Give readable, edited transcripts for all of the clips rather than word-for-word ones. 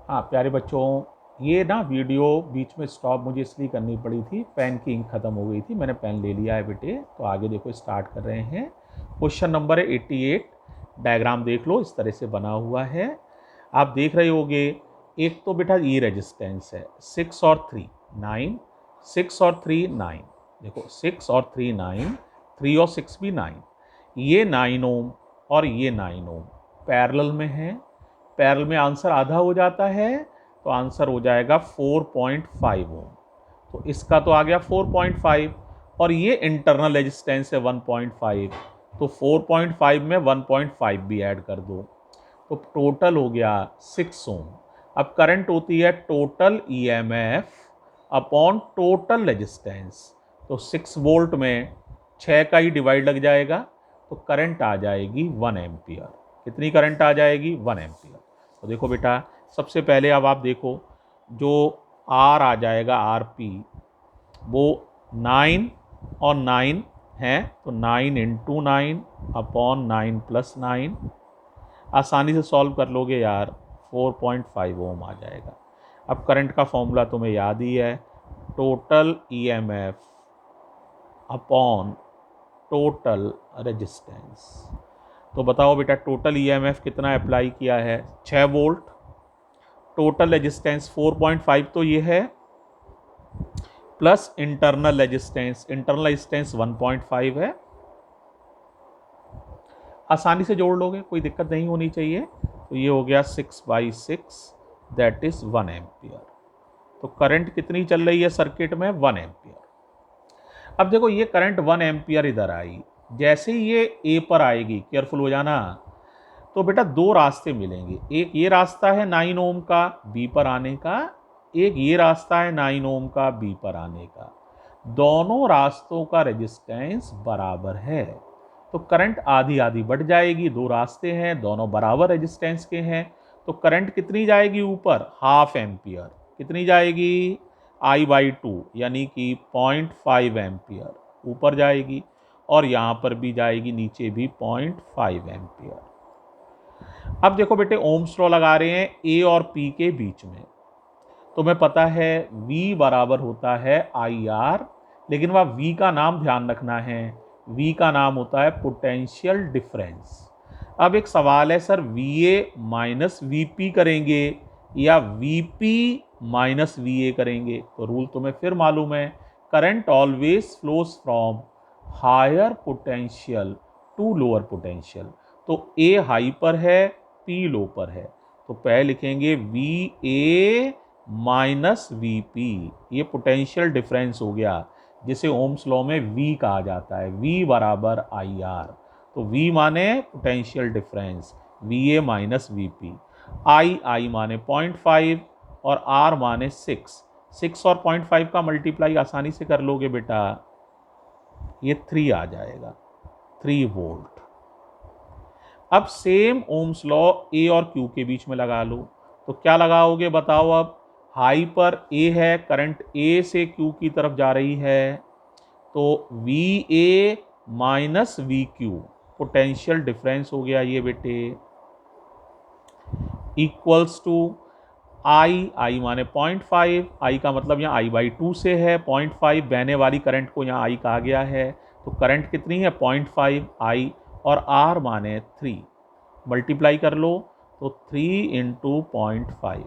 हाँ प्यारे बच्चों, ये ना वीडियो बीच में स्टॉप मुझे इसलिए करनी पड़ी थी, पेन की इंक खत्म हो गई थी। मैंने पेन ले लिया है बेटे, तो आगे देखो स्टार्ट कर रहे हैं। क्वेश्चन नंबर है 88। डायग्राम देख लो, इस तरह से बना हुआ है। आप देख रहे होगे, एक तो बेटा ये रेजिस्टेंस है 6 और 3 9, 6 और 3 9। देखो 6 और 3 9, 3 और 6 भी 9। ये 9 ओम और ये 9 ओम पैरेलल में है। पैरेलल में आंसर आधा हो जाता है, तो आंसर हो जाएगा 4.5 ओम। तो इसका तो आ गया 4.5, और ये इंटरनल रेजिस्टेंस है 1.5, तो 4.5 में 1.5 भी ऐड कर दो, तो टोटल हो गया 6 ओम। अब करंट होती है total EMF upon total resistance, तो 6 वोल्ट में 6 का ही डिवाइड लग जाएगा, तो करंट आ जाएगी 1 एम्पियर। कितनी करंट आ जाएगी? 1 एम्पियर। तो देखो बेटा, सबसे पहले अब आप देखो, जो आर आ जाएगा आर पी, वो 9 और 9 है, तो 9 इंटू 9 अपॉन 9 प्लस 9। आसानी से सॉल्व कर लोगे यार, 4.5 ओम आ जाएगा। अब करंट का फॉर्मूला तुम्हें याद ही है, total EMF upon total resistance. तो बताओ बेटा, टोटल ईएमएफ कितना अप्लाई किया है? 6 वोल्ट। टोटल रेजिस्टेंस 4.5 तो ये है, plus internal resistance, internal resistance 1.5 है। आसानी से जोड़ लोगे, कोई दिक्कत नहीं होनी चाहिए। तो ये हो गया 6/6, दैट इज 1 एम्पियर। तो करंट कितनी चल रही है सर्किट में? 1 एम्पियर। अब देखो, ये करंट 1 एम्पियर इधर आई, जैसे ही ये ए पर आएगी, केयरफुल हो जाना, तो बेटा दो रास्ते मिलेंगे। एक ये रास्ता है 9 ओम का बी पर आने का, एक ये रास्ता है 9 ओम का बी पर आने का। दोनों रास्तों का रेजिस्टेंस बराबर है, तो करंट आधी आधी बढ़ जाएगी। दो रास्ते हैं, दोनों बराबर रेजिस्टेंस के हैं, तो करंट कितनी जाएगी ऊपर? 1/2 एम्पियर। कितनी जाएगी? I/2, यानी कि 0.5 एम्पियर ऊपर जाएगी, और यहाँ पर भी जाएगी, नीचे भी 0.5 एम्पियर। अब देखो बेटे, ओम्स लॉ लगा रहे हैं ए और पी के बीच में। तुम्हें पता है V बराबर होता है IR, लेकिन वह V का नाम ध्यान रखना है, V का नाम होता है पोटेंशियल डिफरेंस। अब एक सवाल है, सर VA माइनस VP करेंगे या VP माइनस VA करेंगे? तो रूल तुम्हें फिर मालूम है, current always flows from higher potential to lower potential. तो A हाई पर है, P लो पर है, तो पहले लिखेंगे VA माइनस VP। ये पोटेंशियल डिफरेंस हो गया, जिसे ओम्स लॉ में V कहा जाता है, V बराबर IR। तो V माने potential difference, VA minus VP। I माने 0.5 और R माने 6। 6 और 0.5 का मल्टीप्लाई आसानी से कर लोगे बेटा, ये 3 आ जाएगा, 3 वोल्ट। अब सेम ओम्स लॉ ए और क्यू के बीच में लगा लो, तो क्या लगाओगे बताओ? अब हाई पर ए है, करंट ए से क्यू की तरफ जा रही है, तो V A minus we Q, potential difference हो गया ये बेटे, इक्वल्स टू आई माने 0.5, आई का मतलब यहाँ I/2 से है, 0.5 बहने वाली करंट को यहाँ आई कहा गया है, तो करंट कितनी है? 0.5 आई, और आर माने 3, मल्टीप्लाई कर लो, तो 3 इंटू 0.5।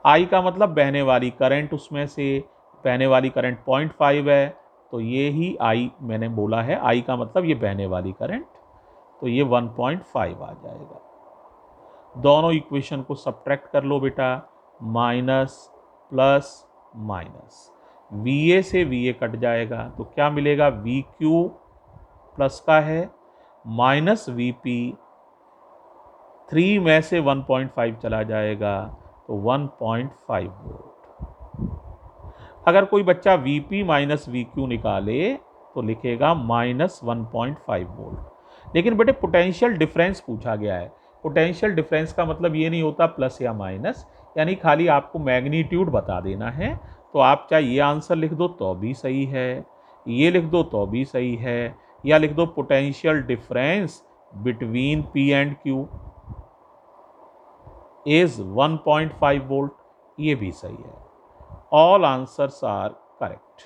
आई का मतलब बहने वाली करंट, उसमें से बहने वाली करंट 0.5 है, तो ये ही आई मैंने बोला है, आई का मतलब ये बहने वाली करंट, तो ये 1.5 आ जाएगा। दोनों इक्वेशन को सब्ट्रैक्ट कर लो बेटा, माइनस प्लस माइनस, VA से VA कट जाएगा, तो क्या मिलेगा? VQ प्लस का है, माइनस VP, 3 में से 1.5 चला जाएगा, तो 1.5 वोल्ट। अगर कोई बच्चा VP माइनस VQ निकाले, तो लिखेगा माइनस 1.5 वोल्ट। लेकिन बेटे पोटेंशियल डिफरेंस पूछा गया है, पोटेंशियल डिफरेंस का मतलब ये नहीं होता प्लस या माइनस, यानी खाली आपको मैग्नीट्यूड बता देना है। तो आप चाहे ये आंसर लिख दो तो भी सही है, ये लिख दो तो भी सही है, या लिख दो potential difference between P and Q। Is 1.5 volt, ये भी सही है। All answers are correct.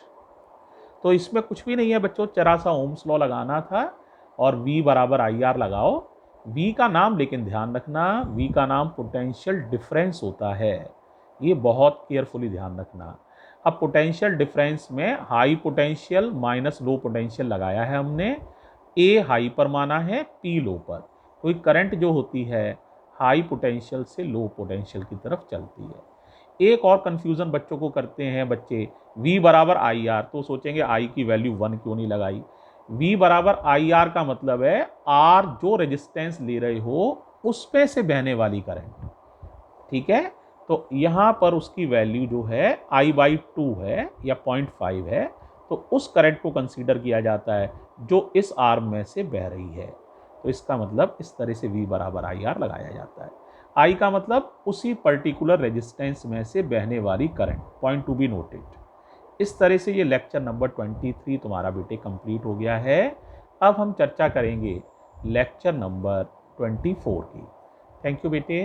तो इसमें कुछ भी नहीं है बच्चों, जरा सा ओम्स लॉ लगाना था और V बराबर IR लगाओ। V का नाम लेकिन ध्यान रखना, V का नाम पोटेंशियल डिफरेंस होता है, ये बहुत केयरफुली ध्यान रखना। अब पोटेंशियल डिफरेंस में high potential minus low potential लगाया है हमने, A हाई पर माना है, P लो पर। कोई करंट जो होती है हाई पोटेंशियल से लो पोटेंशियल की तरफ चलती है। एक और कंफ्यूजन बच्चों को करते हैं बच्चे, V बराबर IR, तो सोचेंगे I की वैल्यू 1 क्यों नहीं लगाई। V बराबर IR का मतलब है R जो रेजिस्टेंस ले रहे हो उसमें से बहने वाली करंट, ठीक है। तो यहाँ पर उसकी वैल्यू जो है I/2 है या 0.5 है, तो उस करंट को कंसीडर किया जाता है जो इस आर्म में से बह रही है। तो इसका मतलब इस तरह से V बराबर IR लगाया जाता है। I का मतलब उसी पर्टिकुलर रेजिस्टेंस में से बहने वाली current, point to be noted. इस तरह से ये लेक्चर नंबर 23 तुम्हारा बेटे कंप्लीट हो गया है। अब हम चर्चा करेंगे लेक्चर नंबर 24 की। थैंक यू बेटे।